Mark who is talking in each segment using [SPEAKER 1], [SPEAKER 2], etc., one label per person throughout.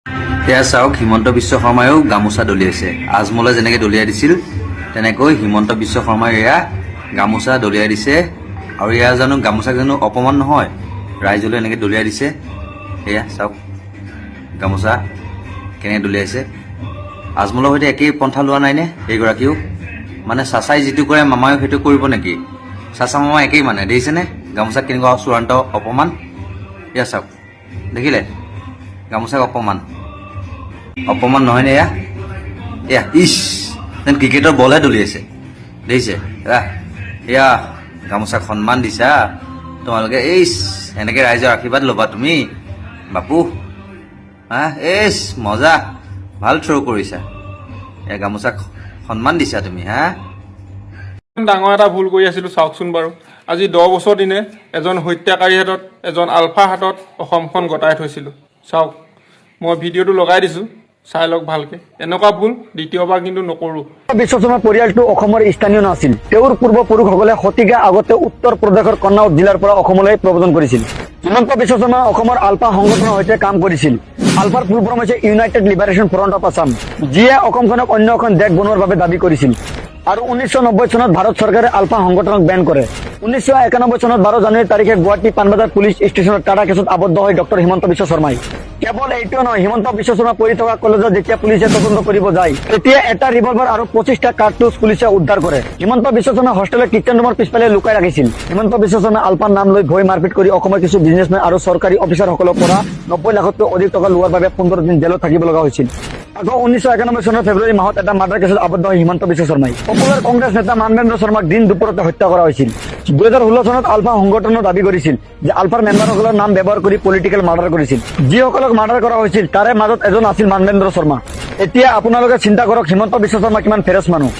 [SPEAKER 1] এয়া চাওক, হিমন্ত বিশ্ব শৰ্মায়ো গামোচা দলিয়াইছে। আজমলে যেনেকৈ দলিয়াই দিছিল তেনেকৈ হিমন্ত বিশ্ব শৰ্মাই এয়া গামোচা দলিয়াই দিছে। আৰু এয়া জানো গামোচা জানো অপমান নহয়? ৰাইজলৈ এনেকৈ দলিয়াই দিছে। এয়া চাওক গামোচা কেনেকৈ দলিয়াইছে। আজমলৰ সৈতে একেই পন্থা লোৱা নাইনে এইগৰাকীও? মানে চাচাই যিটো কৰে মামায়ো সেইটো কৰিব নেকি? চাচা মামা একেই মানে, দেখিছেনে গামোচাত কেনেকুৱা চূড়ান্ত অপমান। এয়া চাওক, দেখিলে গামোচাক অপমান নহয়নে? এয়া ইছ যেন ক্ৰিকেটৰ বলহে দলিয়াইছে, দেখিছে? এয়া গামোচাক সন্মান দিছা তোমালোকে। এনেকৈ ৰাইজৰ আশীৰ্বাদ ল'বা তুমি বাপু। মজা, ভাল থ্ৰ' কৰিছা। এয়া গামোচাক সন্মান দিছা তুমি।
[SPEAKER 2] ডাঙৰ এটা ভুল কৰি আছিলোঁ চাওকচোন বাৰু। আজি 10 বছৰ দিনে এজন হত্যাকাৰীৰ হাতত, এজন আলফাৰ হাতত অসমখন গতাই থৈছিলোঁ। চাওক, মই ভিডিঅ'টো লগাই দিছোঁ, চাই লওক ভালকে। এনেকুৱা ভুল দ্বিতীয়বাৰ কিন্তু নকৰোঁ।
[SPEAKER 3] বিশ্ব শৰ্মা পৰিয়ালটো অসমৰ স্থানীয় নাছিল। তেওঁৰ পূৰ্বপুৰুষসকলে শতিকা আগতে উত্তৰ প্ৰদেশৰ কন্নৌজ জিলাৰ পৰা অসমলৈ প্ৰব্ৰজন কৰিছিল। হিমন্ত বিশ্ব শৰ্মা অসমৰ আলফা সংগঠনৰ সৈতে কাম কৰিছিল। আলফাৰ ফুল ফৰ্ম হৈছে United liberation front of Assam, যিয়ে অসমখনক অন্য এখন দেশ বনোৱাৰ বাবে দাবী কৰিছিল। আৰু 1990 চনত ভাৰত চৰকাৰে আলফা সংগঠনক বেন কৰে। 1991 চনত 12 জানুৱাৰী তাৰিখে গুৱাহাটী পাণবজাৰ পুলিচ ষ্টেচনত টাটা কেছত আবদ্ধ হয় ডক্টৰ হিমন্ত বিশ্ব শৰ্মাই। কেৱল এইটোৱে নহয়, হিমন্ত বিশ্ব শৰ্মা পঢ়ি থকা কলেজত যেতিয়া পুলিচে তদন্ত কৰিব যায়, তেতিয়া এটা ৰিভলভাৰ আৰু 25টা কাৰ্তুজ পুলিচে উদ্ধাৰ কৰে। হিমন্ত বিশ্ব শৰ্মা হোষ্টেলৰ কিটচেন ৰুমৰ পিছফালে লুকাই ৰাখিছিল। হিমন্ত বিশ্ব শৰ্মা আলফাৰ নাম লৈ ভয় মাৰপিট কৰি অসমৰ কিছু বিজনেছমেন আৰু চৰকাৰী অফিচাৰসকলৰ পৰা 90 লাখতকৈ অধিক টকা লোৱাৰ বাবে 15 দিন জেলত থাকিব লগা হৈছিল। আকৌ 1991 চনৰ ফেব্ৰুৱাৰী মাহত এটা মাৰ্ডাৰ কেছত আবদ্ধ হয় হিমন্ত বিশ্ব শৰ্মাই। পপুলাৰ কংগ্ৰেছ নেতা মানবেন্দ্ৰ শৰ্মাক দিন দুপৰতে হত্যা কৰা হৈছিল। 2016 চনত আলফা সংগঠনে দাবী কৰিছিল যে আলফাৰ মেম্বাৰসকলৰ নাম ব্যৱহাৰ কৰি পলিটিকেল মাৰ্ডাৰ কৰিছিল। যিসকলক মাৰ্ডাৰ কৰা হৈছিল তাৰে মাজত এজন আছিল মানবেন্দ্ৰ শৰ্মা। এতিয়া আপোনালোকে চিন্তা কৰক হিমন্ত বিশ্ব শৰ্মা কিমান ফেৰছ মানুহ।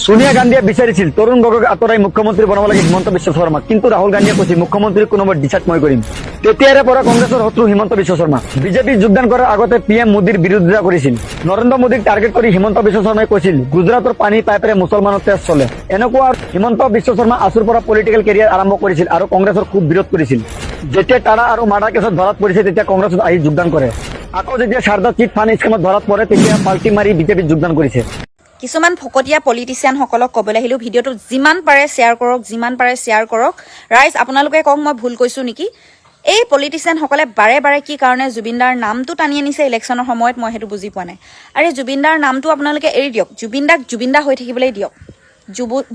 [SPEAKER 3] সোনিয়া গান্ধীয়ে বিচাৰিছিল তৰুণ গগৈক আঁতৰাই মুখ্যমন্ত্ৰী বনাব লাগে হিমন্ত বিশ্ব শৰ্মাক, কিন্তু ৰাহুল গান্ধীয়ে কৈছিল মুখ্যমন্ত্ৰী কোনো ডিচাইড মই কৰিম। তেতিয়াৰে পৰা কংগ্ৰেছৰ শত্ৰু হিমন্ত বিশ্ব শৰ্মা। বিজেপিত যোগদান কৰাৰ আগতে PM মোদীৰ বিৰোধিতা কৰিছিল। নৰেন্দ্ৰ মোদীক টাৰ্গেট কৰি হিমন্ত বিশ্ব শৰ্মাই কৈছিল গুজৰাটৰ পানী পাইপেৰে মুছলমানৰ তেজ চলে। এনেকুৱা হিমন্ত বিশ্ব শৰ্মা আছুৰ পৰা পলিটিকেল কেৰিয়াৰ আৰম্ভ কৰিছিল আৰু কংগ্ৰেছৰ খুব বিৰোধ কৰিছিল। যেতিয়া টাটা আৰু মাৰ্ডাৰ কেছত ধৰাত পৰিছে তেতিয়া কংগ্ৰেছত আহি যোগদান কৰে। আকৌ যেতিয়া শাৰদা চিট ফাণ্ড স্কিমত ধৰাত পৰে তেতিয়া পাল্টি মাৰি বিজেপিত যোগদান কৰিছে।
[SPEAKER 4] কিছুমান ফকতীয়া পলিটিচিয়ানসকলক ক'বলৈ আহিলোঁ, ভিডিঅ'টো যিমান পাৰে শ্বেয়াৰ কৰক। ৰাইজ আপোনালোকে কওক মই ভুল কৈছোঁ নেকি? এই পলিটিচিয়ানসকলে বাৰে বাৰে কি কাৰণে জুবিনদাৰ নামটো টানি আনিছে ইলেকশ্যনৰ সময়ত, মই সেইটো বুজি পোৱা নাই। আৰে জুবিনদাৰ নামটো আপোনালোকে এৰি দিয়ক, জুবিনদাক জুবিনদা হৈ থাকিবলৈ দিয়ক।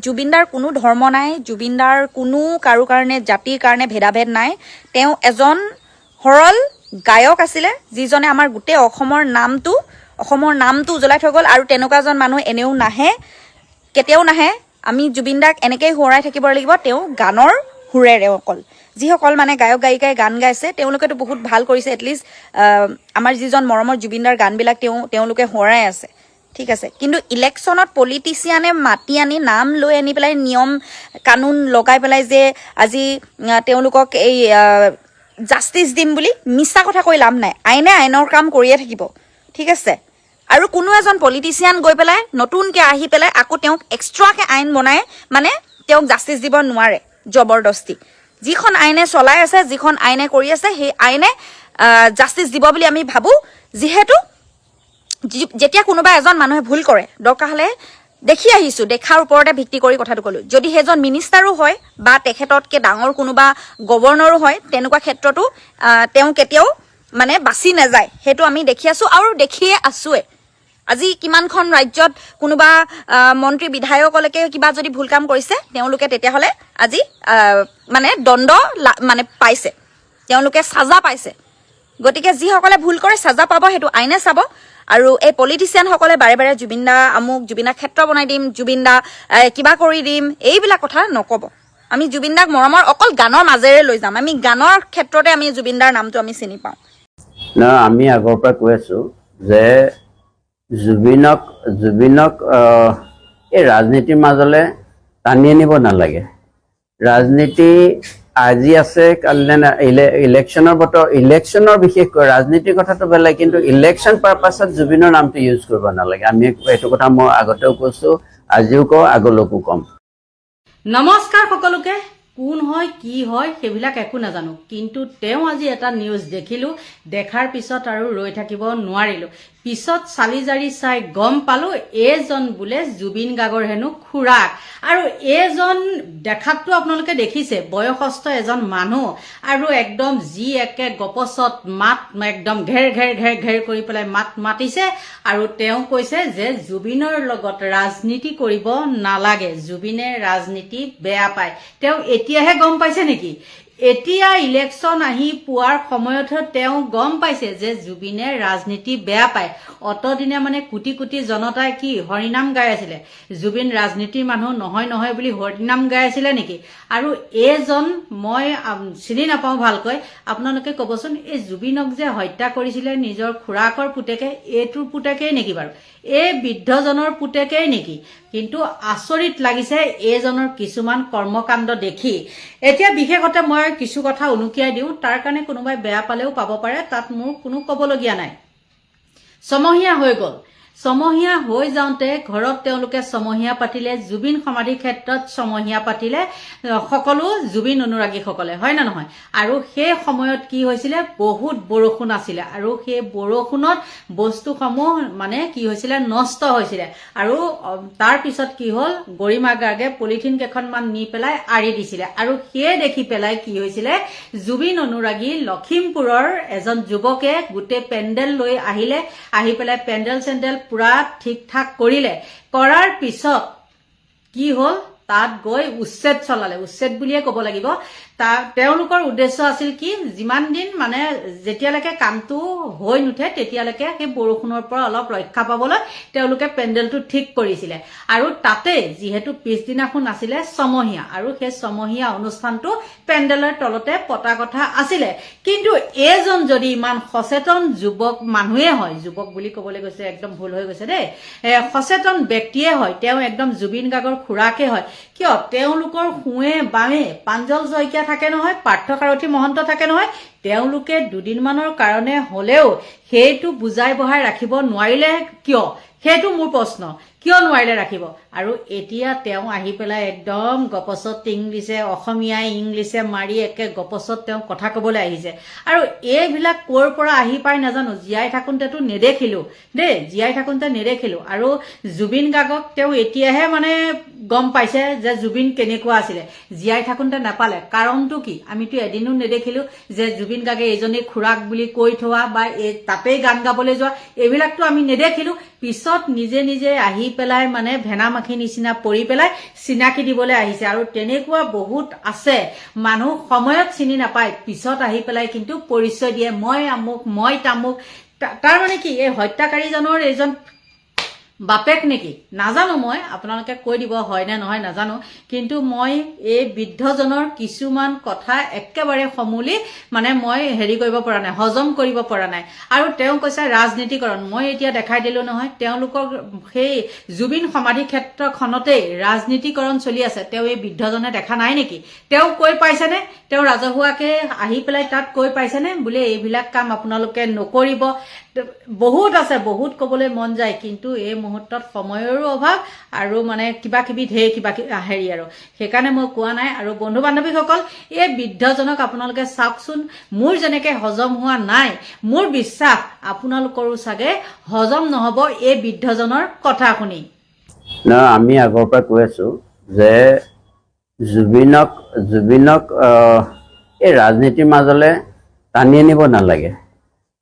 [SPEAKER 4] জুবিনদাৰ কোনো ধৰ্ম নাই, জুবিনদাৰ কোনো কাৰো কাৰণে জাতিৰ কাৰণে ভেদাভেদ নাই। তেওঁ এজন সৰল গায়ক আছিলে, যিজনে আমাৰ গোটেই অসমৰ নামটো উজ্বলাই থৈ গ'ল। আৰু তেনেকুৱা এজন মানুহ এনেও নাহে, কেতিয়াও নাহে। আমি জুবিনদাক এনেকেই সোঁৱৰাই থাকিব লাগিব, তেওঁ গানৰ সুৰেৰে। অকল যিসকল মানে গায়ক গায়িকাই গান গাইছে তেওঁলোকেতো বহুত ভাল কৰিছে। এটলিষ্ট আমাৰ যিজন মৰমৰ জুবিনদাৰ গানবিলাক তেওঁলোকে সোঁৱৰাই আছে, ঠিক আছে। কিন্তু ইলেকশ্যনত পলিটিচিয়ানে মাতি আনি নাম লৈ আনি পেলাই নিয়ম কানুন লগাই পেলাই যে আজি তেওঁলোকক এই জাষ্টিচ দিম বুলি মিছা কথা কৈ লাভ নাই। আইনে আইনৰ কাম কৰিয়ে থাকিব, ঠিক আছে। আৰু কোনো এজন পলিটিচিয়ান গৈ পেলাই নতুনকৈ আহি পেলাই আকৌ তেওঁক এক্সট্ৰাকৈ আইন বনাই মানে তেওঁক জাষ্টিচ দিব নোৱাৰে জবৰদস্তি। যিখন আইনে চলাই আছে, যিখন আইনে কৰি আছে, সেই আইনে জাষ্টিচ দিব বুলি আমি ভাবোঁ। যিহেতু যেতিয়া কোনোবা এজন মানুহে ভুল কৰে, দৰকাৰ হ'লে দেখি আহিছোঁ, দেখাৰ ওপৰতে ভিত্তি কৰি কথাটো ক'লোঁ। যদি সেইজন মিনিষ্টাৰো হয় বা তেখেততকৈ ডাঙৰ কোনোবা গভৰ্ণৰো হয়, তেনেকুৱা ক্ষেত্ৰতো তেওঁ কেতিয়াও মানে বাচি নাযায়। সেইটো আমি দেখি আছোঁ আৰু দেখিয়ে আছোৱে। আজি কিমানখন ৰাজ্যত কোনোবা মন্ত্ৰী বিধায়কলৈকে কিবা যদি ভুল কাম কৰিছে, তেওঁলোকে তেতিয়াহ'লে আজি মানে দণ্ড মানে পাইছে, তেওঁলোকে চাজা পাইছে। গতিকে যিসকলে ভুল কৰে চাজা পাব, সেইটো আইনে চাব। আৰু এই পলিটিচিয়ানসকলে বাৰে বাৰে জুবিনদা আমুক, জুবিনদা ক্ষেত্ৰ বনাই দিম, জুবিনদা কিবা কৰি দিম, এইবিলাক কথা নক'ব। আমি জুবিনদাক মৰমৰ অকল গানৰ মাজেৰে লৈ যাম। আমি গানৰ ক্ষেত্ৰতে আমি জুবিনদাৰ নামটো আমি চিনি পাওঁ।
[SPEAKER 5] আমি আগৰ পৰা কৈ আছোঁ যে জুবিনক এই ৰাজনীতিৰ মাজলৈ টানি আনিব নালাগে। ৰাজনীতি আজি আছে কাইলৈ ইলেকশ্যনৰ বতৰ, ইলেকশ্যনৰ বিশেষকৈ ৰাজনীতিৰ কথাটো বেলেগ, কিন্তু ইলেকশ্যন পাৰপাছত জুবিনৰ নামটো ইউজ কৰিব নালাগে। আমি এইটো কথা মই আগতেও কৈছোঁ, আজিও কওঁ, আগলৈকো ক'ম।
[SPEAKER 6] নমস্কাৰ সকলোকে, কোন হয় কি হয় সেইবিলাক একো নাজানো, কিন্তু তেওঁ আজি এটা নিউজ দেখিলোঁ, দেখাৰ পিছত আৰু ৰৈ থাকিব নোৱাৰিলোঁ। পিছত চালি জাৰি চাই গম পালোঁ এইজন বোলে জুবিন গাৰ্গৰ হেনো খুৰাক। আৰু এইজন দেখাততো আপোনালোকে দেখিছে বয়সস্থ এজন মানুহ, আৰু একদম যি একে গপচত মাত একদম ঘেৰ ঘেৰ ঘেৰ ঘেৰ কৰি পেলাই মাত মাতিছে। আৰু তেওঁ কৈছে যে জুবিনৰ লগত ৰাজনীতি কৰিব নালাগে, জুবিনে ৰাজনীতি বেয়া পায়। তেওঁ এতিয়াহে গম পাইছে নেকি? এতিয়া ইলেকশ্যন আহি পোৱাৰ সময়তহে তেওঁ গম পাইছে যে জুবিনে ৰাজনীতি বেয়া পায়। অতদিনে মানে কোটি কোটি জনতাই কি হৰিনাম গাই আছিলে, জুবিন ৰাজনীতিৰ মানুহ নহয় নহয় বুলি হৰিনাম গাই আছিলে নেকি? আৰু এইজন মই চিনি নাপাওঁ ভালকৈ, আপোনালোকে ক'বচোন, এই জুবিনক যে হত্যা কৰিছিলে নিজৰ খুৰাকৰ পুতেকে, এইটোৰ পুতেকেই নেকি বাৰু? এই বৃদ্ধজনৰ পুতেকেই নেকি? কিন্তু আচৰিত লাগিছে এইজনৰ কিছুমান কৰ্মকাণ্ড দেখি। এতিয়া বিশেষতে মই কিছু কথা উনুকিয়াই দিওঁ, তাৰ কাৰণে কোনোবাই বেয়া পালেও পাব পাৰে, তাত মোৰ কোনো ক'বলগীয়া নাই। ছমহীয়া হৈ গ'ল, ছমহীয়া হৈ যাওঁতে ঘৰত তেওঁলোকে ছমহীয়া পাতিলে, জুবিন সমাধি ক্ষেত্ৰত ছমহীয়া পাতিলে সকলো জুবিন অনুৰাগীসকলে, হয় না নহয়? আৰু সেই সময়ত কি হৈছিলে, বহুত বৰষুণ আছিলে, আৰু সেই বৰষুণত বস্তুসমূহ মানে কি হৈছিলে, নষ্ট হৈছিলে। আৰু তাৰ পিছত কি হ'ল, গৰিমা গাৰ্গে পলিথিন কেইখনমান নি পেলাই আঁৰি দিছিলে। আৰু সেয়ে দেখি পেলাই কি হৈছিলে, জুবিন অনুৰাগী লখিমপুৰৰ এজন যুৱকে গোটেই পেণ্ডেল লৈ আহিলে, আহি পেলাই পেণ্ডেল চেণ্ডেল পুৰা ঠিক ঠাক কৰিলে। কৰাৰ পিছত কি হ'ল, তাত গৈ উচ্ছেদ চলালে, উচ্ছেদ বুলিয়ে ক'ব লাগিব। তেওঁলোকৰ উদ্দেশ্য আছিল কি, যিমান দিন মানে যেতিয়ালৈকে কামটো হৈ নুঠে তেতিয়ালৈকে সেই বৰষুণৰ পৰা অলপ ৰক্ষা পাবলৈ তেওঁলোকে পেণ্ডেলটো ঠিক কৰিছিলে। আৰু তাতে যিহেতু পিছদিনাখন আছিলে ছমহীয়া, আৰু সেই ছমহীয়া অনুষ্ঠানটো পেণ্ডেলৰ তলতে পতা কথা আছিলে। কিন্তু এইজন যদি ইমান সচেতন যুৱক মানুহে হয়, যুৱক বুলি ক'বলৈ গৈছে একদম ভুল হৈ গৈছে দেই, সচেতন ব্যক্তিয়ে হয়, তেওঁ একদম জুবিন গাৰ্গৰ খুৰাকে হয়, কিয় তেওঁলোকৰ সোঁৱে বামে প্ৰাঞ্জল শইকীয়া থাকে নহয়, পাৰ্থ সাৰথী মহন্ত থাকে নহয়, তেওঁলোকে দুদিনমানৰ কাৰণে হ'লেও সেইটো বুজাই বঢ়াই ৰাখিব নোৱাৰিলে কিয়? সেইটো মোৰ প্ৰশ্ন, কিয় নোৱাৰিলে ৰাখিব? আৰু এতিয়া তেওঁ আহি পেলাই একদম গপচত ইংলিছে, অসমীয়াই ইংলিছে মাৰি একে গপচত তেওঁ কথা ক'বলৈ আহিছে। আৰু এইবিলাক ক'ৰ পৰা আহি পাই নাজানো, জীয়াই থাকোঁতেতো নেদেখিলোঁ দেই, জীয়াই থাকোঁতে নেদেখিলোঁ। আৰু জুবিন গাৰ্গক তেওঁ এতিয়াহে মানে গম পাইছে যে জুবিন কেনেকুৱা আছিলে, জীয়াই থাকোঁতে নাপালে। কাৰণটো কি, আমিতো এদিনো নেদেখিলোঁ যে জুবিন গাৰ্গে এইজনেই খুৰাক বুলি কৈ থোৱা বা তাতেই গান গাবলৈ যোৱা, এইবিলাকতো আমি নেদেখিলোঁ। পিছত নিজে নিজে আহি পেলাই মানে ভেনা মাখি নিচিনা পৰি পেলাই চিনাকি দিবলৈ আহিছে। আৰু তেনেকুৱা বহুত আছে, মানুহ সময়ত চিনি নাপায়, পিছত আহি পেলাই কিন্তু পৰিচয় দিয়ে, মই আমুক, মই তামুক। তাৰ মানে কি, এই হত্যাকাৰীজনৰ এইজন বাপেক নেকি নাজানো, মই আপোনালোকে কৈ দিব হয় নে নহয় নাজানো। কিন্তু মই এই বৃদ্ধজনৰ কিছুমান কথা একেবাৰে সমূলি মানে মই হেৰি কৰিব পৰা নাই, হজম কৰিব পৰা নাই। আৰু তেওঁ কৈছে ৰাজনীতিকৰণ, মই এতিয়া দেখাই দিলোঁ নহয়, তেওঁলোকৰ সেই জুবিন সমাধি ক্ষেত্ৰখনতেই ৰাজনীতিকৰণ চলি আছে। তেওঁ এই বৃদ্ধজনে দেখা নাই নেকি? তেওঁ কৈ পাইছেনে, তেওঁ ৰাজহুৱাকে আহি পেলাই তাত কৈ পাইছেনে বোলে এইবিলাক কাম আপোনালোকে নকৰিব? বহুত আছে, বহুত ক'বলৈ মন যায়, কিন্তু এই মুহূৰ্তত সময়ৰো অভাৱ, আৰু মানে কিবা কিবি ঢেৰ কিবা হেৰি, আৰু সেইকাৰণে মই কোৱা নাই। আৰু বন্ধু বান্ধৱীসকল, এই বৃদ্ধজনক আপোনালোকে চাওকচোন, মোৰ যেনেকৈ হজম হোৱা নাই, মোৰ বিশ্বাস আপোনালোকৰো চাগে হজম নহ'ব এই বৃদ্ধজনৰ কথা শুনি।
[SPEAKER 5] আমি আগৰ পৰা কৈ আছোঁ যে জুবিনক এই ৰাজনীতিৰ মাজলৈ টানি আনিব নালাগে।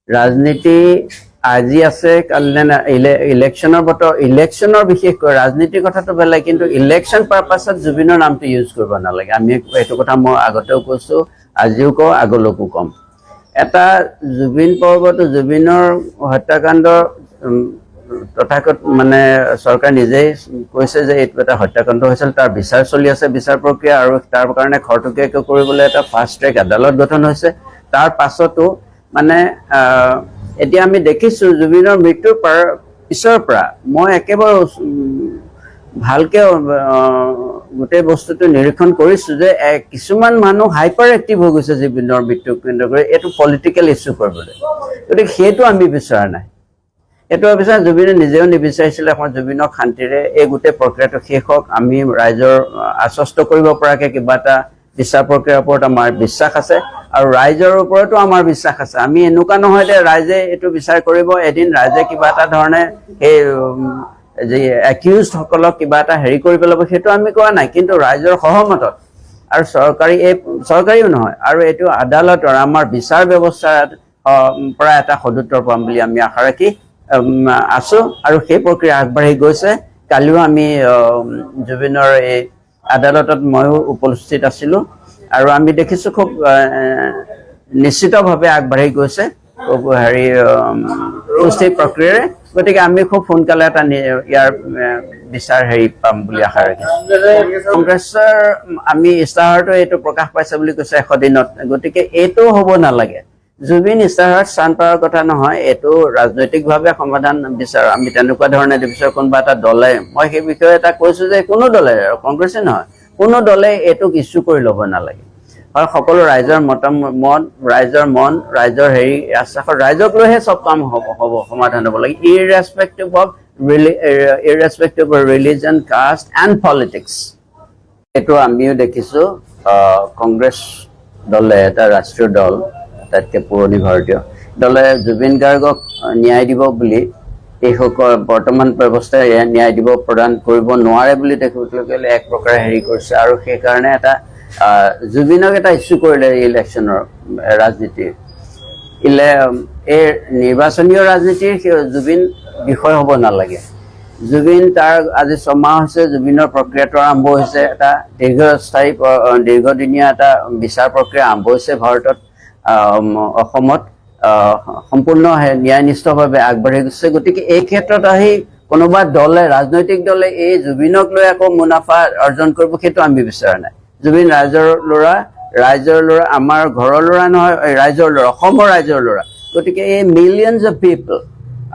[SPEAKER 5] ৰাজনীতি আজি আছে কাইলৈ ইলেকশ্যনৰ বতৰ, ইলেকশ্যনৰ বিশেষকৈ ৰাজনীতিৰ কথাটো বেলেগ, কিন্তু ইলেকশ্যন পাৰপাছত জুবিনৰ নামটো ইউজ কৰিব নালাগে। আমি এইটো কথা মই আগতেও কৈছোঁ, আজিও কওঁ, আগলৈকো ক'ম। এটা জুবিন পৰ্বটো, জুবিনৰ হত্যাকাণ্ডৰ তথাকথিত মানে চৰকাৰে নিজেই কৈছে যে এইটো এটা হত্যাকাণ্ড হৈছিল, তাৰ বিচাৰ চলি আছে, বিচাৰ প্ৰক্ৰিয়া, আৰু তাৰ কাৰণে খৰতকীয়াকৈ কৰিবলৈ এটা ফাষ্ট ট্ৰেক আদালত গঠন হৈছে। তাৰ পাছতো মানে এতিয়া আমি দেখিছোঁ জুবিনৰ মৃত্যুৰ পিছৰ পৰা মই একেবাৰে ভালকৈ গোটেই বস্তুটো নিৰীক্ষণ কৰিছোঁ যে কিছুমান মানুহ হাইপাৰ এক্টিভ হৈ গৈছে জুবিনৰ মৃত্যুক কেন্দ্ৰ কৰি এইটো পলিটিকেল ইছ্যু কৰিবলৈ। গতিকে সেইটো আমি বিচৰা নাই, এইটো বিচাৰ জুবিনে নিজেও নিবিচাৰিছিলে। এখন জুবিনক শান্তিৰে এই গোটেই প্ৰক্ৰিয়াটো শেষ হওক, আমি ৰাইজৰ আশ্বস্ত কৰিব পৰাকৈ কিবা এটা বিচাৰ প্ৰক্ৰিয়াৰ ওপৰত আমাৰ বিশ্বাস আছে আৰু ৰাইজৰ ওপৰতো আমাৰ বিশ্বাস আছে। আমি এনেকুৱা নহয় যে ৰাইজে এইটো বিচাৰ কৰিব, এদিন ৰাইজে কিবা এটা ধৰণে সেই যে একিউজড সকলক কিবা এটা হেৰি কৰি পেলাব, সেইটো আমি কোৱা নাই, কিন্তু ৰাইজৰ সহমতত আৰু চৰকাৰীও নহয় আৰু এইটো আদালতৰ আমাৰ বিচাৰ ব্যৱস্থাৰ পৰা এটা সদুত্তৰ পাম বুলি আমি আশা ৰাখি আছো আৰু সেই প্ৰক্ৰিয়া আগবাঢ়ি গৈছে। কালিও আমি জুবিনৰ এই আদালতত ময়ো উপস্থিত আছিলো আৰু আমি দেখিছো খুব নিশ্চিতভাৱে আগবাঢ়ি গৈছে হেৰি সুস্থিৰ প্ৰক্ৰিয়াৰে। গতিকে আমি খুব সোনকালে এটা ইয়াৰ বিচাৰ হেৰি পাম বুলি আশা ৰাখিছো। কংগ্ৰেছৰ আমি ইস্তাহাৰটো এইটো প্ৰকাশ পাইছে বুলি কৈছে 100 দিনত, গতিকে এইটো হ'ব নালাগে। জুবিন ইস্তাহাৰত স্থান পোৱাৰ কথা নহয়, এইটো ৰাজনৈতিকভাৱে সমাধান বিচাৰো আমি, তেনেকুৱা ধৰণে বিচাৰো। কোনোবা এটা দলে, মই সেই বিষয়ে এটা কৈছো যে কোনো দলে, কংগ্ৰেছে নহয়, কোনো দলে এইটোক ইছ্যু কৰি ল'ব নালাগে। হয়, সকলো ৰাইজৰ মতামত, ৰাইজৰ মন, ৰাইজৰ হেৰি আশ্বাসৰ, ৰাইজক লৈহে চব কাম হ'ব সমাধান হ'ব লাগে, irrespective of religion, caste and politics. এইটো আমিও দেখিছো কংগ্ৰেছ দলে, এটা ৰাষ্ট্ৰীয় দল, আটাইতকৈ পুৰণি ভাৰতীয় দলে জুবিন গাৰ্গক ন্যায় দিব বুলি এইসকল বৰ্তমান ব্যৱস্থাই ন্যায় দিব প্ৰদান কৰিব নোৱাৰে বুলি তেখেতলোকে এক প্ৰকাৰে হেৰি কৰিছে আৰু সেইকাৰণে এটা জুবিনক এটা ইছ্যু কৰিলে ইলেকশ্যনৰ ৰাজনীতিৰ। এই নিৰ্বাচনীয় ৰাজনীতিৰ জুবিন বিষয় হ'ব নালাগে। জুবিন তাৰ আজি 6 মাহ হৈছে জুবিনৰ প্ৰক্ৰিয়াটো আৰম্ভ হৈছে, এটা দীৰ্ঘদিনীয়া এটা বিচাৰ প্ৰক্ৰিয়া আৰম্ভ হৈছে ভাৰতত, অসমত সম্পূৰ্ণ ন্যায়নিষ্ঠভাৱে আগবাঢ়ি গৈছে। গতিকে এই ক্ষেত্ৰত আহি কোনোবা দলে, ৰাজনৈতিক দলে এই জুবিনক লৈ আকৌ মুনাফা অৰ্জন কৰিব, সেইটো আমি বিচৰা নাই। জুবিন ৰাইজৰ ল'ৰা, আমাৰ ঘৰৰ ল'ৰা নহয়, ৰাইজৰ ল'ৰা, অসমৰ ৰাইজৰ ল'ৰা। গতিকে এই মিলিয়নছ অফ পিপল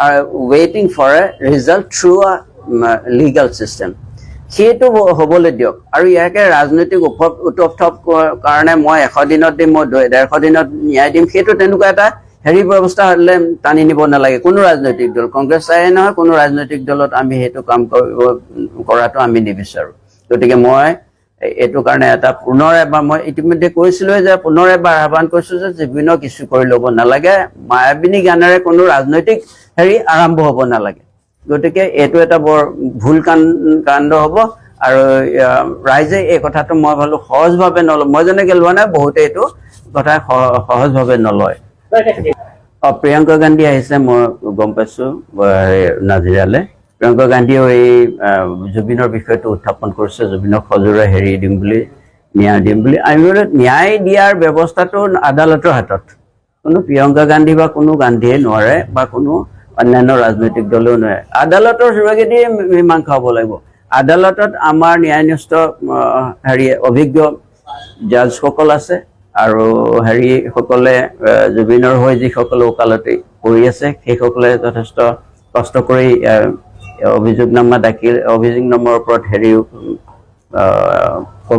[SPEAKER 5] আৰ ৱেইটিং for a result through a legal system. সেইটো হ'বলৈ দিয়ক আৰু ইয়াকে ৰাজনৈতিক উত্তপ কাৰণে মই 100 দিনত দিম, মই 150 দিনত ন্যায় দিম, সেইটো তেনেকুৱা এটা হেৰি ব্যৱস্থা হ'লে টানি নিব নালাগে কোনো ৰাজনৈতিক দল, কংগ্ৰেছ চাই নহয়, কোনো ৰাজনৈতিক দলত আমি সেইটো কাম কৰাটো আমি নিবিচাৰো। গতিকে মই এইটো কাৰণে এটা পুনৰ এবাৰ, মই ইতিমধ্যে কৈছিলোৱে যে পুনৰ এবাৰ আহ্বান কৰিছো যে জুবিনক ইছ্যু কৰি ল'ব নালাগে, মায়াবিনী গানেৰে কোনো ৰাজনৈতিক হেৰি আৰম্ভ হ'ব নালাগে। গতিকে এইটো এটা বৰ ভুল কাণ্ড হ'ব আৰু ৰাইজে এই কথাটো মই ভাবো সহজভাৱে নলয়, মই যেনেকে লোৱা নাই বহুতে এইটো কথা সহজভাৱে নলয়। প্ৰিয়ংকা গান্ধী আহিছে, মই গম পাইছো নাজিৰালে। প্ৰিয়ংকা গান্ধীয়েও এই জুবিনৰ বিষয়টো উত্থাপন কৰিছে, জুবিনক সজোৰে হেৰি দিম বুলি, ন্যায় দিম বুলি। আমি বোলো ন্যায় দিয়াৰ ব্যৱস্থাটো আদালতৰ হাতত, কোনো প্ৰিয়ংকা গান্ধী বা কোনো গান্ধীয়ে নোৱাৰে বা কোনো অন্যান্য ৰাজনৈতিক দলেও নোৱাৰে। আদালতৰ যোগেদি মীমাংসা হ'ব লাগিব। আদালতত আমাৰ ন্যায়নিষ্ঠ অভিজ্ঞ জাজসকল আছে আৰু সকলে জুবিনৰ হৈ যিসকলে ওকালতি কৰি আছে, সেইসকলে যথেষ্ট কষ্ট কৰি অভিযোগনামাৰ ওপৰত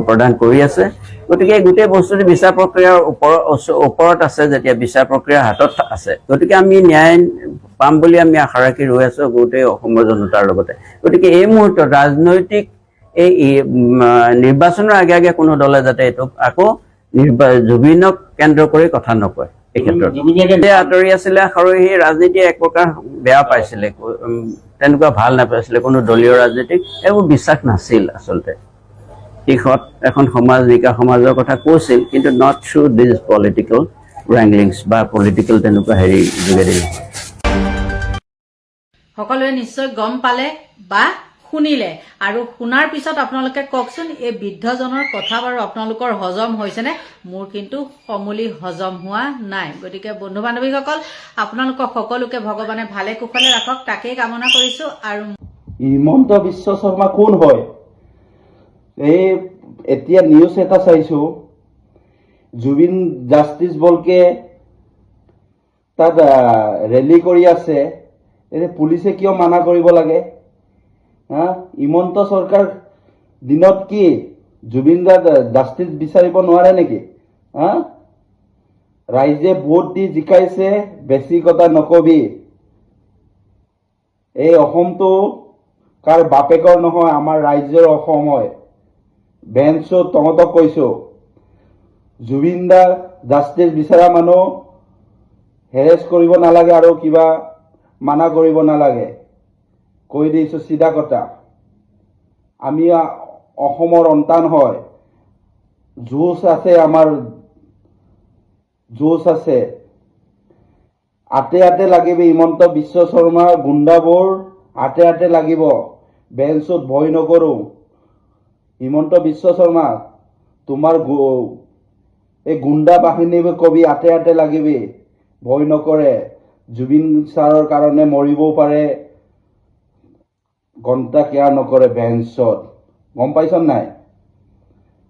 [SPEAKER 5] প্ৰদান কৰি আছে। গতিকে গোটেই বস্তুটো বিচাৰ প্ৰক্ৰিয়াৰ ওপৰত আছে, যেতিয়া বিচাৰ প্ৰক্ৰিয়াৰ হাতত আছে, গতিকে আমি ন্যায় পাম বুলি আমি আশা ৰাখি ৰৈ আছো গোটেই অসমৰ জনতাৰ লগতে। গতিকে এই মুহূৰ্তত ৰাজনৈতিক এই নিৰ্বাচনৰ আগে আগে কোনো দলে যাতে এইটো আকৌ জুবিনক কেন্দ্ৰ কৰি কথা নকয়। এই ক্ষেত্ৰত আঁতৰি আছিলে আৰু সেই ৰাজনীতিয়ে এক প্ৰকাৰ বেয়া পাইছিলে, তেনেকুৱা ভাল নাপাইছিলে, কোনো দলীয় ৰাজনীতিক এইবোৰ বিশ্বাস নাছিল আচলতে। শেষত এখন সমাজৰ কথা কৈছিল, কিন্তু নট থ্ৰু দিছ পলিটিকেল ৰেংলিংছ বা পলিটিকেল তেনেকুৱা যোগেদি নহয়।
[SPEAKER 6] সকলোৱে নিশ্চয় গম পালে বা শুনিলে, আৰু শুনাৰ পিছত আপোনালোকে কওকচোন এই বৃদ্ধজনৰ কথা বাৰু আপোনালোকৰ হজম হৈছেনে? মোৰ কিন্তু সমূলি হজম হোৱা নাই। গতিকে বন্ধু বান্ধৱীসকল, আপোনালোকক সকলোকে ভগৱানে ভালে কুশলে ৰাখক, তাকেই কামনা কৰিছো। আৰু
[SPEAKER 7] হিমন্ত বিশ্ব শৰ্মা কোন হয়? এতিয়া নিউজ এটা চাইছো, জুবিন জাষ্টিছ বলকে তাত ৰেলী কৰি আছে, পুলিচে কিয় মানা কৰিব লাগে? হিমন্ত চৰকাৰ দিনত কি জুবিন দাক জাষ্টিছ বিচাৰিব নোৱাৰে নেকি? ৰাইজে ভোট দি জিকাইছে, বেছি কথা নকবি। এই অসমটো কাৰ বাপেকৰ নহয়, আমাৰ ৰাইজৰ অসম হয়। বেঞ্চো তহঁতক কৈছো, জুবিন দাৰ জাষ্টিছ বিচৰা মানুহ হেৰেছ কৰিব নালাগে আৰু কিবা মানা কৰিব নালাগে কৈ দিছোঁ চিধা কথা আমি অসমৰ সন্তান হয় জোচ আছে আমাৰ জোচ আছে আতে আতে লাগিব হিমন্ত বিশ্ব শৰ্মা গুণ্ডাবোৰ আতে আতে লাগিব বেঞ্চত ভয় নকৰোঁ হিমন্ত বিশ্ব শৰ্মা তোমাৰ এই গুণ্ডা বাহিনীবোৰ কবি আতে আতে লাগিবি ভয় নকৰে জুবিন ছাৰৰ কাৰণে মৰিবও পাৰে ঘণ্টা কেয়াৰ নকৰে বেঞ্চত গম পাইছ নাই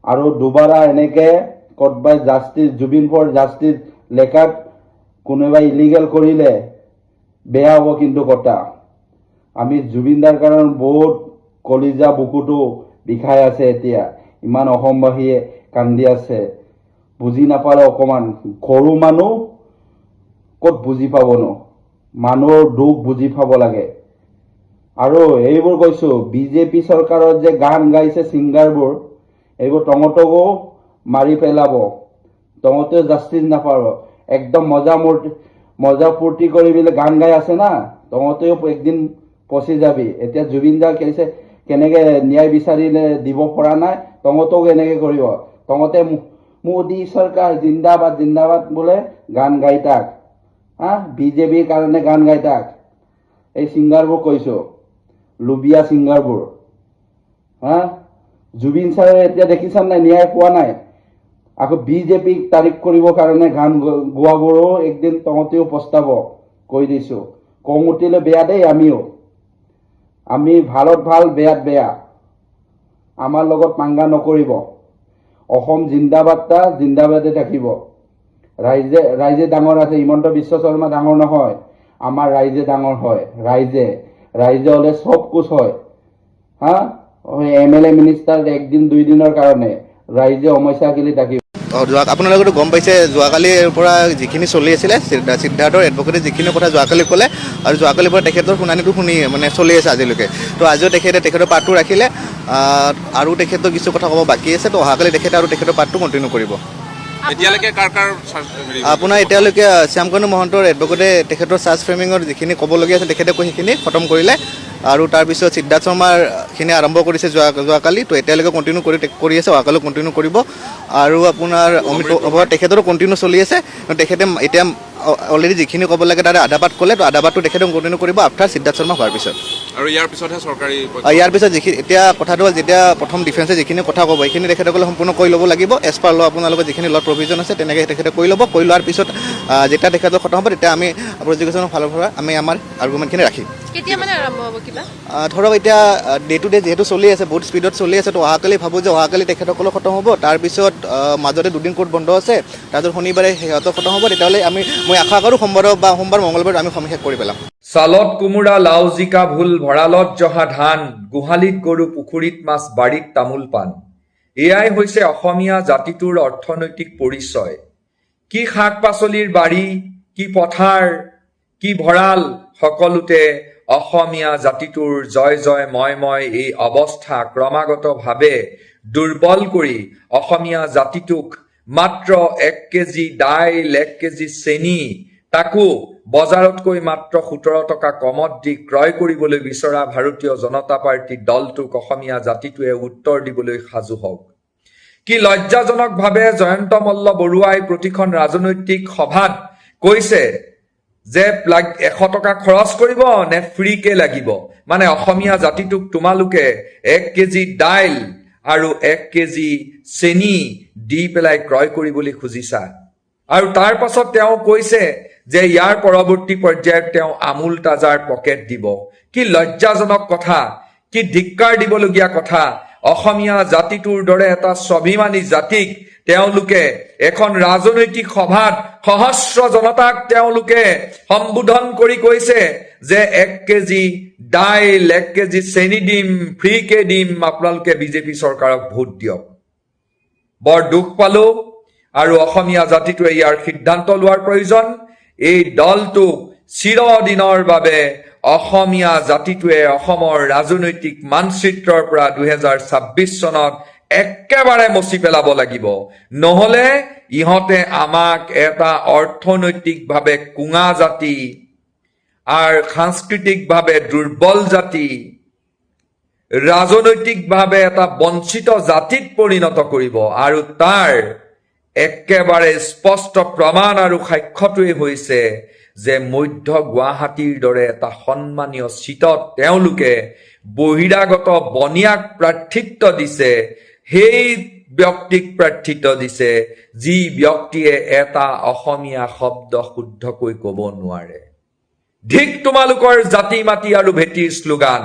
[SPEAKER 7] আৰু দুবাৰা এনেকে ক'তবাই জাষ্টিছ জুবিন ফৰ জাষ্টিছ লেখাত কোনোবাই ইলিগেল কৰিলে বেয়া হ'ব কিন্তু কথা আমি জুবিনদাৰ কাৰণে বহুত কলিজা বুকুটো বিষাই আছে এতিয়া ইমান অসমবাসীয়ে কান্দি আছে বুজি নাপালে অকণমান সৰু মানুহ ক'ত বুজি পাব ন মানুহৰ দুখ বুজি পাব লাগে আৰু এইবোৰ কৈছোঁ বিজেপি চৰকাৰৰ যে গান গাইছে ছিংগাৰবোৰ এইবোৰ টঙতকো মাৰি পেলাব টঙতেও জাষ্টিছ নাপাব একদম মজা ফূৰ্তি কৰি পেলাই গান গাই আছে না টঙতেও একদিন পচি যাবি এতিয়া জুবিন দা কৈছে কেনেকৈ ন্যায় বিচাৰিলে দিব পৰা নাই টঙতক এনেকৈ কৰিব টঙতে মোদী চৰকাৰ জিন্দাবাদ জিন্দাবাদ বোলে গান গাই তাক বিজেপিৰ কাৰণে গান গাই তাক এই ছিংগাৰবোৰ কৈছোঁ লুবিয়া ছিংগাৰবোৰ জুবিন ছাৰে এতিয়া দেখিছা নাই ন্যায় পোৱা নাই আকৌ বিজেপিক তাৰিফ কৰিবৰ কাৰণে গান গোৱাবোৰো একদিন তহঁতেও পস্তাব কৈ দিছোঁ খং উঠিলে বেয়া দেই আমি ভালত ভাল বেয়াত বেয়া আমাৰ লগত পাংগা নকৰিব অসম জিন্দাবাদটা জিন্দাবাদে থাকিব ৰাইজে ডাঙৰ আছে হিমন্ত বিশ্ব শৰ্মা ডাঙৰ নহয় আমাৰ ৰাইজে ডাঙৰ হয় ৰাইজে হ'লে চব কুছ হয় MLA মিনিষ্টাৰ একদিন দুই দিনৰ কাৰণে ৰাইজে সমস্যা খেলি থাকিব
[SPEAKER 8] আপোনালোকেতো গম পাইছে যোৱাকালিৰ পৰা যিখিনি চলি আছিলে সিদ্ধাৰ্থৰ এডভকেটে যিখিনি কথা যোৱাকালি ক'লে আৰু যোৱাকালিৰ পৰা তেখেতৰ শুনানিটো মানে চলি আছে আজিলৈকে তো আজিও তেখেতৰ পাৰ্টটো ৰাখিলে আৰু তেখেতৰ কিছু কথা ক'ব বাকী আছে তো অহাকালি তেখেতে আৰু তেখেতৰ পাৰ্টটো কণ্টিনিউ কৰিব
[SPEAKER 2] এতিয়ালৈকে কাৰ
[SPEAKER 8] আপোনাৰ এতিয়ালৈকে শ্যামকানু মহন্তৰ এডভকেটে তেখেতৰ চাৰ্জ ফ্ৰেমিঙৰ যিখিনি ক'বলগীয়া আছে তেখেতে কৈ সেইখিনি খতম কৰিলে আৰু তাৰপিছত সিদ্ধাৰ্থ শৰ্মাৰখিনি আৰম্ভ কৰিছে যোৱাকালি তো এতিয়ালৈকে কণ্টিনিউ কৰি আছে অহাকালিও কণ্টিনিউ কৰিব আৰু আপোনাৰ অমিত তেখেতৰো কণ্টিনিউ চলি আছে তেখেতে এতিয়া অলৰেডি যিখিনি ক'ব লাগে তাৰে আধা পাত ক'লে তো আধা পাতটো তেখেতে কণ্টিনিউ কৰিব আফটাৰ সিদ্ধাৰ্থ শৰ্মা হোৱাৰ পিছত
[SPEAKER 2] আৰু ইয়াৰ পিছতহে চৰকাৰী
[SPEAKER 8] ইয়াৰ পিছত যিখিনি এতিয়া কথাটো হ'ল যেতিয়া প্ৰথম ডিফেন্সে যিখিনি কথা ক'ব সেইখিনি তেখেতসকলে সম্পূৰ্ণ কৰি ল'ব লাগিব এজ পাৰ ল আপোনালোকৰ যিখিনি ল প্ৰভিজন আছে তেনেকৈ তেখেতে কৰি ল'ব কৰি লোৱাৰ পিছত যেতিয়া তেখেতৰ খতম হ'ব তেতিয়া আমি প্ৰজিকিউশ্যনৰ ফালৰ পৰা আমি আমাৰ আৰ্গুমেণ্টখিনি ৰাখিম ধৰক এতিয়া ডে টু ডে যিহেতু চলি আছে বহুত স্পীডত চলি আছে তো অহাকালি ভাবোঁ যে অহাকালি তেখেতসকলৰ খতম হ'ব তাৰপিছত মাজতে দুদিন কোৰ্ট বন্ধ আছে তাৰপিছত শনিবাৰে সিহঁতৰ খতম হ'ব তেতিয়াহ'লে মই আশা কৰোঁ সোমবাৰ মঙলবাৰ আমি সমীক্ষা কৰি পেলাম
[SPEAKER 9] চালত কোমোৰা লাও জিকা ভোল ভঁৰালত জহা ধান গোহালিত গৰু পুখুৰীত মাছ বাৰীত তামোল পাণ এয়াই হৈছে অসমীয়া জাতিটোৰ অৰ্থনৈতিক পৰিচয় কি শাক পাচলিৰ বাৰী কি পথাৰ কি ভঁৰাল সকলোতে অসমীয়া জাতিটোৰ জয় জয় ময় এই অৱস্থা ক্ৰমাগতভাৱে দুৰ্বল কৰি অসমীয়া জাতিটোক মাত্ৰ 1 কেজি দাইল 1 কেজি চেনি তাকো বজাৰতকৈ মাত্ৰ 17 টকা কমত দি ক্ৰয় কৰিবলৈ বিচৰা ভাৰতীয় জনতা পাৰ্টি দলটোক অসমীয়া জাতিটোৱে উত্তৰ দিবলৈ সাজু হওক কি লজ্জাজনকভাৱে জয়ন্ত মল্ল বৰুৱাই প্ৰতিখন ৰাজনৈতিক সভাত কৈছে যে 100 টকা খৰচ কৰিব নে ফ্ৰীকে লাগিব মানে অসমীয়া জাতিটোক তোমালোকে 1 কেজি দাইল আৰু 1 কেজি চেনি দি পেলাই ক্ৰয় কৰিবলৈ খুজিছা আৰু তাৰ পাছত তেওঁ কৈছে যে ইয়াৰ পৰৱৰ্তী পৰ্যায়ত তেওঁ আমুল তাজাৰ পকেট দিব কি লজ্জাজনক কথা কি ধিক্কাৰ দিবলগীয়া কথা অসমীয়া জাতিটোৰ দৰে এটা স্বাভিমানী জাতিক তেওঁলোকে এখন ৰাজনৈতিক সভাত সহস্ৰ জনতাক তেওঁলোকে সম্বোধন কৰি কৈছে যে 1 কেজি দাইল 1 কেজি চেনি দিম ফ্ৰীকে দিম আপোনালোকে বিজেপি চৰকাৰক ভোট দিয়ক বৰ দুখ পালো আৰু অসমীয়া জাতিটোৱে ইয়াৰ সিদ্ধান্ত লোৱাৰ প্ৰয়োজন এই দলটোক চিৰদিনৰ বাবে অসমীয়া জাতিটোৱে অসমৰ ৰাজনৈতিক মানচিত্ৰৰ পৰা 2026 চনত একেবাৰে মচি পেলাব লাগিব, নহলে ইহঁতে আমাক এটা অৰ্থনৈতিকভাৱে কুঙা জাতি আৰু সাংস্কৃতিকভাৱে দুৰ্বল জাতি, ৰাজনৈতিকভাৱে এটা বঞ্চিত জাতিত পৰিণত কৰিব। আৰু তাৰ একেবাৰে স্পষ্ট প্ৰমাণ আৰু সাক্ষ্যটোৱেই হৈছে যে মধ্য গুৱাহাটীৰ দৰে এটা সন্মানীয় চিটত তেওঁলোকে বহিৰাগত বনিয়াক প্ৰাৰ্থিত্ব দিছে, সেই ব্যক্তিক প্ৰাৰ্থিত্ব দিছে যি ব্যক্তিয়ে এটা অসমীয়া শব্দ শুদ্ধকৈ ক'ব নোৱাৰে। ধিক তোমালোকৰ জাতি মাটি আৰু ভেটিৰ শ্লোগান,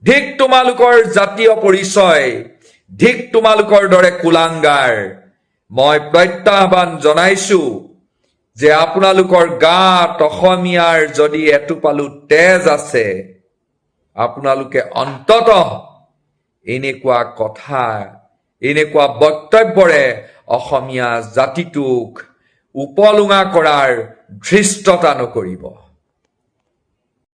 [SPEAKER 9] ধিক তোমালোকৰ জাতীয় পৰিচয়, ধিক তোমালোকৰ দৰে কুলাংগাৰ। মই প্ৰত্যাহ্বান জনাইছো যে আপোনালোকৰ গাত অসমীয়াৰ যদি এটোপালো তেজ আছে, আপোনালোকে অন্ততঃ এনেকুৱা কথা, এনেকুৱা বক্তব্যৰে অসমীয়া জাতিটোক উপলুঙা কৰাৰ ধৃষ্টতা নকৰিব।